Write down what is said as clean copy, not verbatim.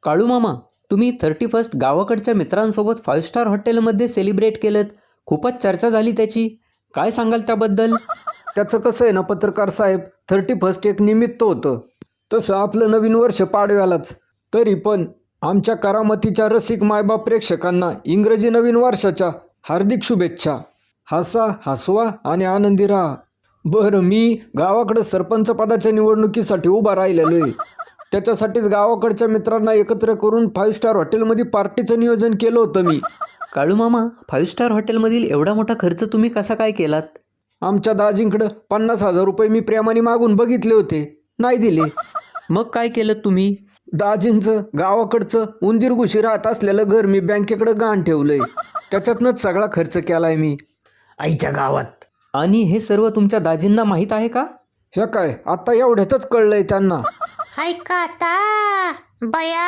काळू मामा, तुम्ही 31st गावाकडच्या मित्रांसोबत 5 स्टार हॉटेलमध्ये सेलिब्रेट केलं. खूपच चर्चा झाली त्याची. काय सांगाल त्याबद्दल? त्याचं कसं आहे ना पत्रकार साहेब, 31st एक निमित्त होतं. तसं आपलं नवीन वर्ष पाडव्यालाच. तरी पण आमच्या करामतीच्या रसिक मायबाप प्रेक्षकांना इंग्रजी नवीन वर्षाच्या हार्दिक शुभेच्छा. हसा, हसवा आणि आनंदी राहा. बरं, मी गावाकडं सरपंच पदाच्या निवडणुकीसाठी उभा राहिलेलो आहे. त्याच्यासाठीच गावाकडच्या मित्रांना एकत्र करून 5 स्टार हॉटेलमध्ये पार्टीचं नियोजन केलं होतं मी. काळू मामा, 5 स्टार हॉटेलमधील एवढा मोठा खर्च तुम्ही कसा काय केलात? आमच्या दाजींकडं 50,000 रुपये मी प्रेमाने मागून बघितले होते, नाही दिले. मग काय केलं तुम्ही? दाजींचं गावाकडचं उंदीर घुशी राहत असलेलं घर मी बँकेकडं गहाण ठेवलंय. त्याच्यातनंच सगळा खर्च केलाय मी आईच्या गावात. आणि हे सर्व तुमच्या दाजींना माहीत आहे का? हे काय आता एवढ्यातच कळलंय त्यांना. हाय का आता बया